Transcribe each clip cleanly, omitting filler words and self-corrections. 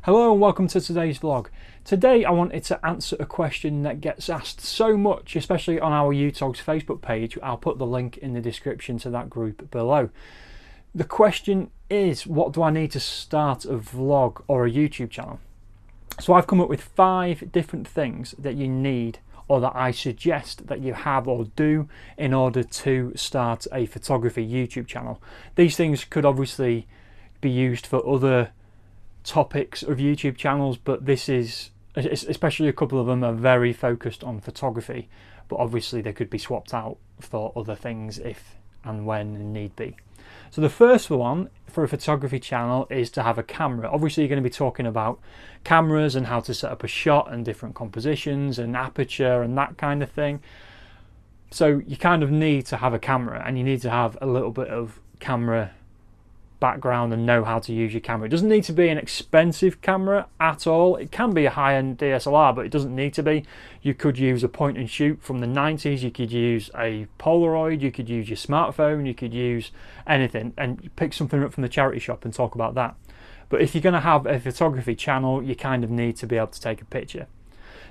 Hello and welcome to today's vlog. Today I wanted to answer a question that gets asked so much, especially on our UTOGS Facebook page. I'll put the link in the description to that group below. The question is, what do I need to start a vlog or a YouTube channel? So I've come up with 5 different things that you need, or that I suggest that you have or do in order to start a photography YouTube channel. These things could obviously be used for other topics of YouTube channels, but this is, especially a couple of them are very focused on photography, but obviously they could be swapped out for other things if and when need be. So the first one for a photography channel is to have a camera. Obviously you're going to be talking about cameras and how to set up a shot and different compositions and aperture and that kind of thing. So you kind of need to have a camera, and you need to have a little bit of camera background and know how to use your camera. It doesn't need to be an expensive camera at all. It can be a high-end DSLR, but it doesn't need to be. You could use a point and shoot from the 90s, you could use a Polaroid, you could use your smartphone, you could use anything, and pick something up from the charity shop and talk about that. But if you're going to have a photography channel, you kind of need to be able to take a picture.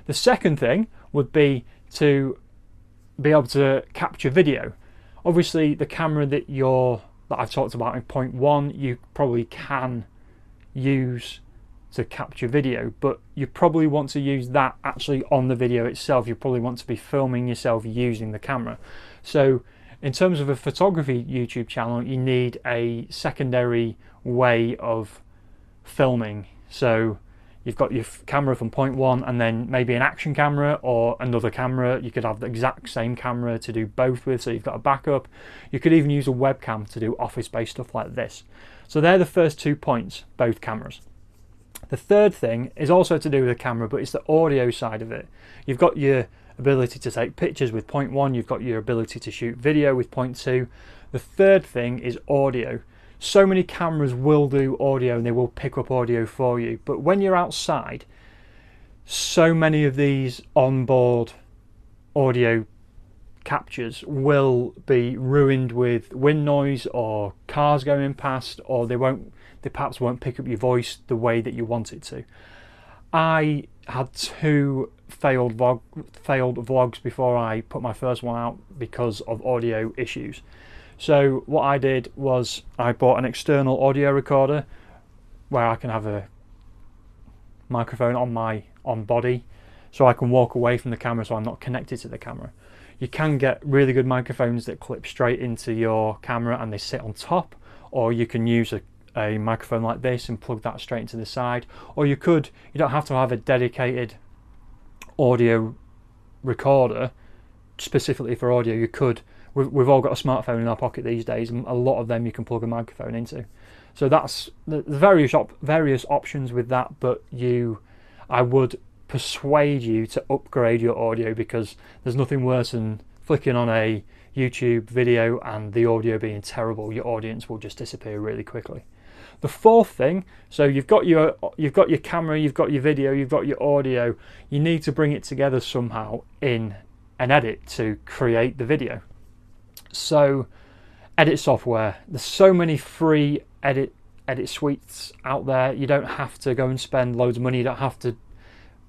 The second thing would be to be able to capture video. Obviously the camera that I've talked about in point 1, you probably can use to capture video, but you probably want to use that actually on the video itself. You probably want to be filming yourself using the camera. So in terms of a photography YouTube channel, you need a secondary way of filming. So you've got your camera from point 1, and then maybe an action camera or another camera. You could have the exact same camera to do both with, so you've got a backup. You could even use a webcam to do office-based stuff like this. So they're the first 2 points, both cameras. The third thing is also to do with the camera, but it's the audio side of it. You've got your ability to take pictures with point 1, you've got your ability to shoot video with point 2. The third thing is audio. So many cameras will do audio and they will pick up audio for you, but when you're outside, so many of these onboard audio captures will be ruined with wind noise or cars going past, or they perhaps won't pick up your voice the way that you want it to. I had 2 failed vlogs before I put my first one out because of audio issues. So what I did was I bought an external audio recorder where I can have a microphone on body, so I can walk away from the camera so I'm not connected to the camera. You can get really good microphones that clip straight into your camera and they sit on top, or you can use a microphone like this and plug that straight into the side, or you don't have to have a dedicated audio recorder specifically for audio. You could. We've all got a smartphone in our pocket these days, and a lot of them you can plug a microphone into. So that's the various options with that, but I would persuade you to upgrade your audio, because there's nothing worse than flicking on a YouTube video and the audio being terrible. Your audience will just disappear really quickly. The fourth thing, so you've got your camera, you've got your video, you've got your audio. You need to bring it together somehow in an edit to create the video. So edit software, there's so many free edit suites out there. You don't have to go and spend loads of money. You don't have to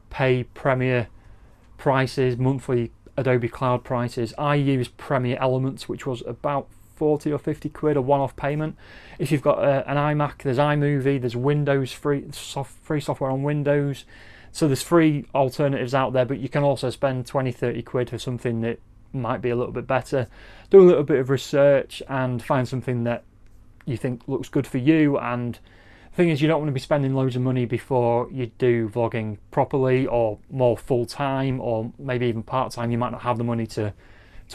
pay Premiere prices, monthly Adobe Cloud prices. I use Premiere Elements, which was about 40 or 50 quid, a one-off payment. If you've got an iMac, there's iMovie, there's Windows free software on Windows. So there's free alternatives out there, but you can also spend 20-30 quid for something that might be a little bit better. Do a little bit of research and find something that you think looks good for you. And the thing is, you don't want to be spending loads of money before you do vlogging properly, or more full-time, or maybe even part-time. You might not have the money to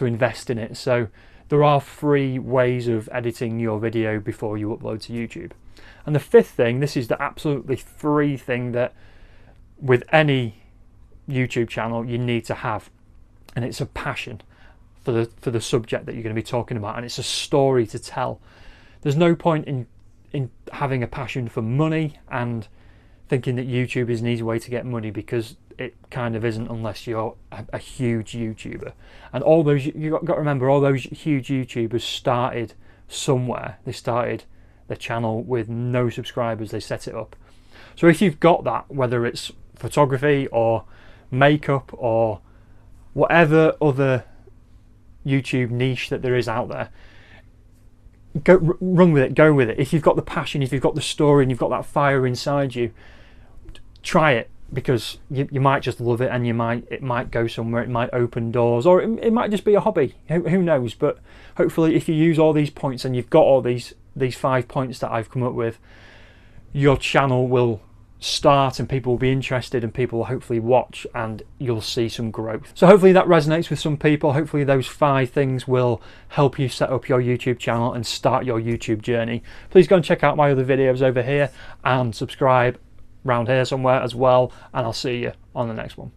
invest in it. So there are free ways of editing your video before you upload to YouTube. And the fifth thing, this is the absolutely free thing that with any YouTube channel you need to have, and it's a passion for the subject that you're going to be talking about, and it's a story to tell. There's no point in having a passion for money and thinking that YouTube is an easy way to get money, because it kind of isn't, unless you're a huge YouTuber. And all those, you've got to remember, all those huge YouTubers started somewhere. They started their channel with no subscribers, they set it up. So if you've got that, whether it's photography or makeup or whatever other YouTube niche that there is out there, run with it, go with it. If you've got the passion, if you've got the story, and you've got that fire inside you, try it, because you might just love it, and it might go somewhere, it might open doors, or it might just be a hobby. Who knows? But hopefully, if you use all these points and you've got all these 5 points that I've come up with, your channel will start and people will be interested and people will hopefully watch, and you'll see some growth. So hopefully that resonates with some people. Hopefully those 5 things will help you set up your YouTube channel and start your YouTube journey. Please go and check out my other videos over here and subscribe round here somewhere as well, and I'll see you on the next one.